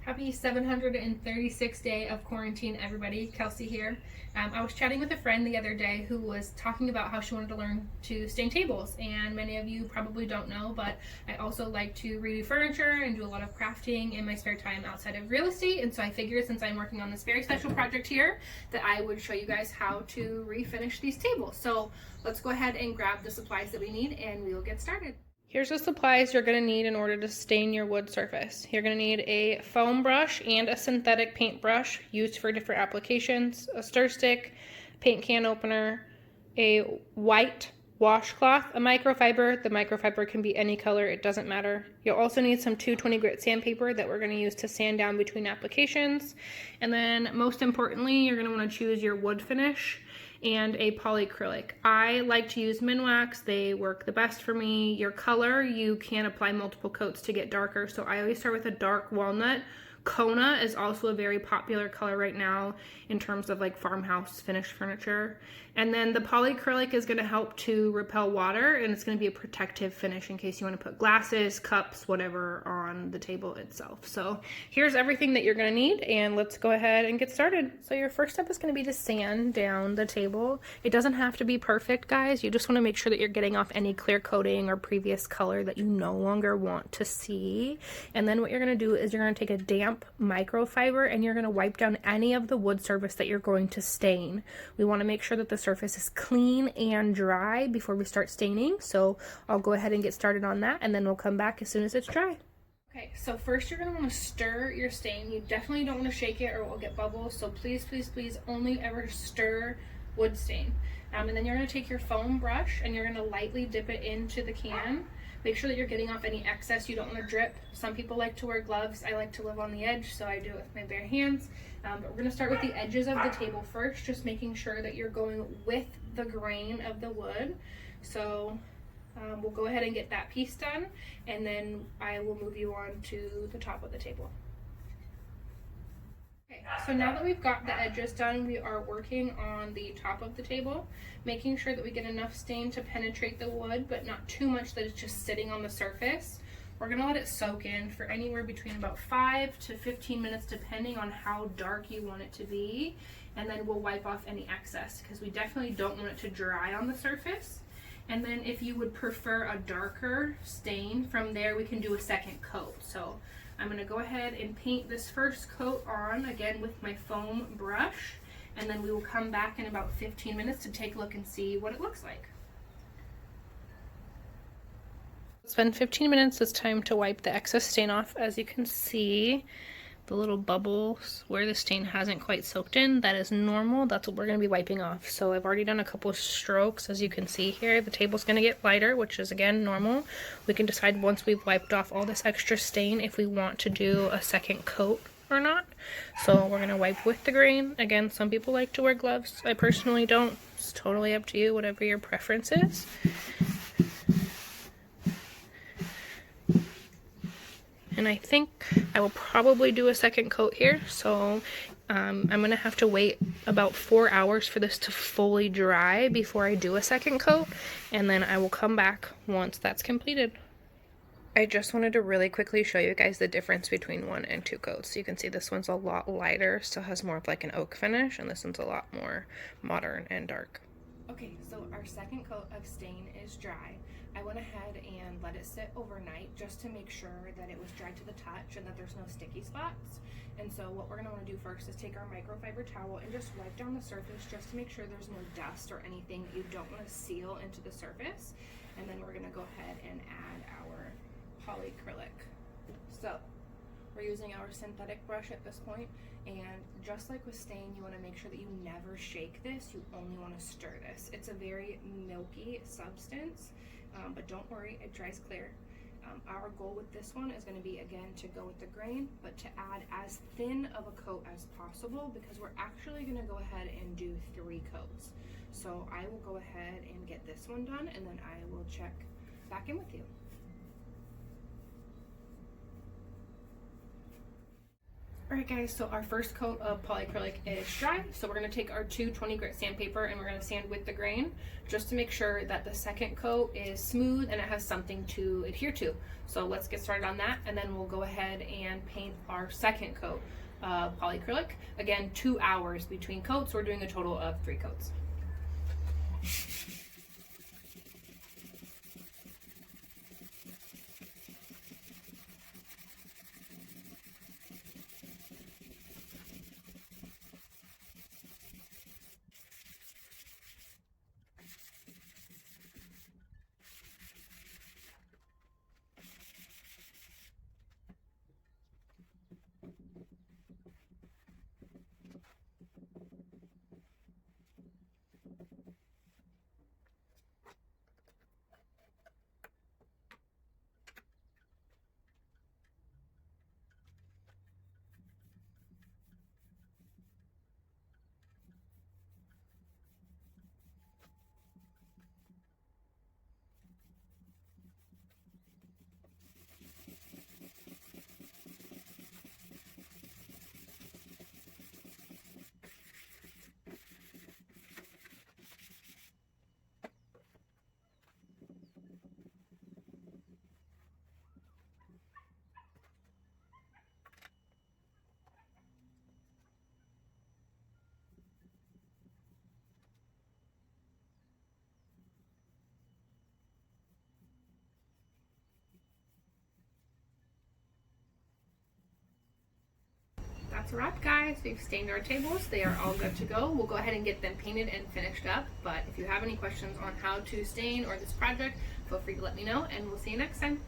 Happy 736th day of quarantine, everybody. Kelsey here. I was chatting with a friend the other day who was talking about how she wanted to learn to stain tables, and many of you probably don't know, but I also like to redo furniture and do a lot of crafting in my spare time outside of real estate, and so I figured since I'm working on this very special project here that I would show you guys how to refinish these tables. So let's go ahead and grab the supplies that we need and we will get started. Here's the supplies you're going to need in order to stain your wood surface. You're going to need a foam brush and a synthetic paint brush used for different applications, a stir stick, paint can opener, a white washcloth, a microfiber. The microfiber can be any color, it doesn't matter. You'll also need some 220 grit sandpaper that we're going to use to sand down between applications. And then most importantly, you're going to want to choose your wood finish and a polyacrylic. I like to use Minwax. They work the best for me. Your color, you can apply multiple coats to get darker. So I always start with a dark walnut. Kona is also a very popular color right now in terms of like farmhouse finished furniture. And then the polyacrylic is going to help to repel water, and it's going to be a protective finish in case you want to put glasses, cups, whatever on the table itself. So here's everything that you're going to need, and let's go ahead and get started. So your first step is going to be to sand down the table. It doesn't have to be perfect, guys. You just want to make sure that you're getting off any clear coating or previous color that you no longer want to see. And then what you're going to do is you're going to take a damp microfiber and you're going to wipe down any of the wood surface that you're going to stain. We want to make sure that the surface is clean and dry before we start staining. So I'll go ahead and get started on that, and then we'll come back as soon as it's dry. Okay, so first you're going to want to stir your stain. You definitely don't want to shake it or it will get bubbles. So please, please, please only ever stir wood stain. And then you're going to take your foam brush and you're going to lightly dip it into the can. Make sure that you're getting off any excess. You don't want to drip. Some people like to wear gloves. I like to live on the edge, so I do it with my bare hands. But we're going to start with the edges of the table first, just making sure that you're going with the grain of the wood. So we'll go ahead and get that piece done, and then I will move you on to the top of the table. Okay, so now that we've got the edges done, we are working on the top of the table, making sure that we get enough stain to penetrate the wood, but not too much that it's just sitting on the surface. We're gonna let it soak in for anywhere between about 5 to 15 minutes, depending on how dark you want it to be. And then we'll wipe off any excess because we definitely don't want it to dry on the surface. And then if you would prefer a darker stain, from there we can do a second coat. So I'm going to go ahead and paint this first coat on, again with my foam brush, and then we will come back in about 15 minutes to take a look and see what it looks like. It's been 15 minutes. It's time to wipe the excess stain off. As you can see, the little bubbles where the stain hasn't quite soaked in, that is normal. That's what we're going to be wiping off. So I've already done a couple of strokes. As you can see here, the table's going to get lighter, which is again normal. We can decide once we've wiped off all this extra stain if we want to do a second coat or not. So we're going to wipe with the grain. Again, some people like to wear gloves. I personally don't. It's totally up to you, whatever your preference is. And I think I will probably do a second coat here, so I'm going to have to wait about 4 hours for this to fully dry before I do a second coat, and then I will come back once that's completed. I just wanted to really quickly show you guys the difference between 1 and 2 coats. You can see this one's a lot lighter, still has more of like an oak finish, and this one's a lot more modern and dark. Okay, so our second coat of stain is dry. I went ahead and let it sit overnight just to make sure that it was dry to the touch and that there's no sticky spots. And so what we're going to want to do first is take our microfiber towel and just wipe down the surface just to make sure there's no dust or anything that you don't want to seal into the surface. And then we're going to go ahead and add our polyacrylic. So we're using our synthetic brush at this point, and just like with stain, you want to make sure that you never shake this. You only want to stir this. It's a very milky substance, but don't worry, it dries clear. Our goal with this one is going to be, again, to go with the grain, but to add as thin of a coat as possible, because we're actually going to go ahead and do 3 coats. So I will go ahead and get this one done, and then I will check back in with you. Alright guys, so our first coat of polyacrylic is dry, so we're going to take our 220 grit sandpaper and we're going to sand with the grain just to make sure that the second coat is smooth and it has something to adhere to. So let's get started on that, and then we'll go ahead and paint our second coat of polyacrylic. Again, 2 hours between coats, so we're doing a total of 3 coats. That's a wrap, guys. We've stained our tables. They are all good to go. We'll go ahead and get them painted and finished up. But if you have any questions on how to stain or this project, feel free to let me know, and we'll see you next time.